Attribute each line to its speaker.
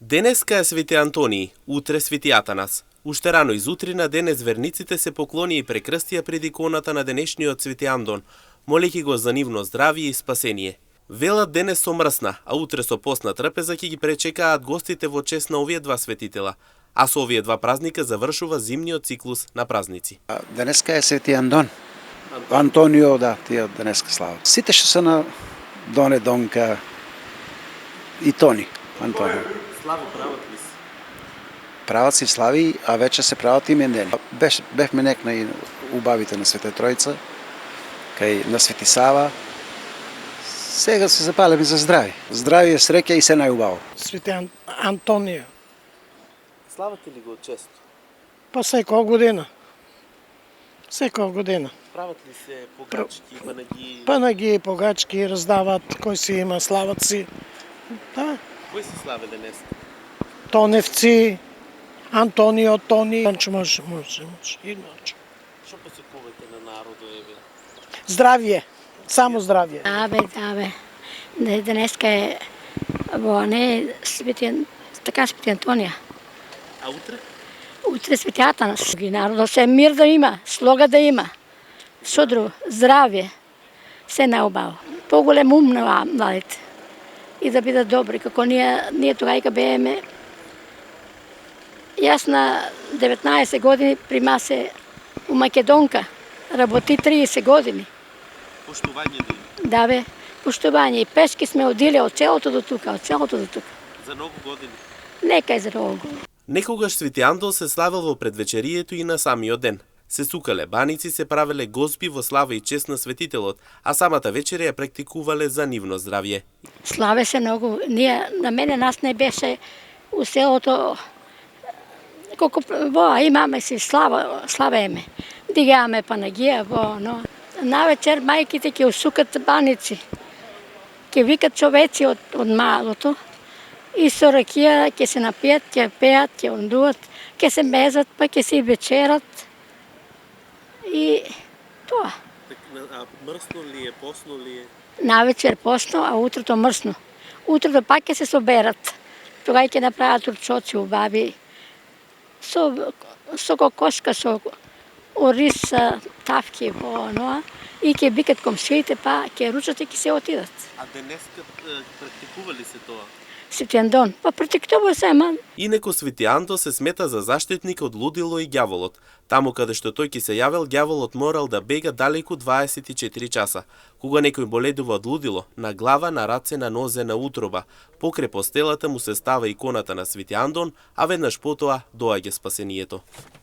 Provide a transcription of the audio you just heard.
Speaker 1: Денеска е Свети Антонии, утре Свети Атанас. Уште рано изутрина денес верниците се поклони и прекрстија пред иконата на денешниот Свети Андон, молејќи го за нивно здравје и спасение. Велат денес со мрсна, а утре со постна трпеза ќе ги пречекаат гостите во чест на овие два светитела, а со овие два празника завршува зимниот циклус на празници.
Speaker 2: Денеска е Свети Андон. Антонио, да, тие денеска слава. Сите што се на Доне, Донка и Тони. Антонио.
Speaker 1: Слави прават ли се?
Speaker 2: Прават си слави, а вече се прават имендени. Бевме некна и убавите на Света Тројца, кај на Свети Сава. Сега се запалеме за здрави. Здравие, среќа и се најубаво.
Speaker 3: Свети Антонио.
Speaker 1: Славате ли го често?
Speaker 3: Па секоја година. Секоја година.
Speaker 1: Прават ли се погачки, панагии?
Speaker 3: Панагии, погачки раздават, кој си има слават си. Да.
Speaker 1: Кој се славе денес?
Speaker 3: Тоневци, Антонио, Тони. Може. Иначе.
Speaker 1: Што посекувате на народу еве?
Speaker 3: Здравје, само здравје.
Speaker 4: Да бе. Денеска е во не Свети Антонија.
Speaker 1: А утре?
Speaker 4: Утре Свети Атанас. Народот се мир да има, слога да има. Што друго? Здравје. Се наубаво. Поголем ум на младите. И да бидат добри, како ние тогајка бееме. Јас на 19 години прима се у Македонка. Работи 30 години.
Speaker 1: Поштување да има.
Speaker 4: Да бе, поштување. И пешки сме одиле од целото до тука,
Speaker 1: За многу години.
Speaker 4: Нека е за многу години.
Speaker 1: Некогаш Свети Андон се славел во предвечерието и на самиот ден. Се сукале баници, се правеле гозби во слава и чест на светителот, а самата вечерја ја практикувале за нивно здравје.
Speaker 4: Славе се многу. На мене нас не беше у селото колку имаме си славеме. Дигаме панагија но навечер мајките ќе усукат баници. Ќе викат човеци од малото и со ракија ќе се напијат, ќе пеат, ќе ондуват, ќе се мезат, па ќе се вечерат. И тоа.
Speaker 1: А мрсно ли е, посно ли е?
Speaker 4: Навечер посно, а утрото мрсно. Утрото пак ќе се соберат. Тогава ќе направат урчоци убави. Со кокошка, со ориз, тавки, и ќе викат комшиите, па ќе ручат и ќе се отидат.
Speaker 1: А денеска практикува ли се тоа?
Speaker 4: Свети Андон, па практикува се, ама.
Speaker 1: Инеко Свети Андон се смета за заштитник од лудило и ѓаволот. Таму каде што тој ќе се јавел, ѓаволот морал да бега далеку 24 часа. Кога некој боледува од лудило, на глава, на раце, на нозе, на утроба, покрај постелата му се става иконата на Свети Андон, а веднаш потоа доаѓа спасението.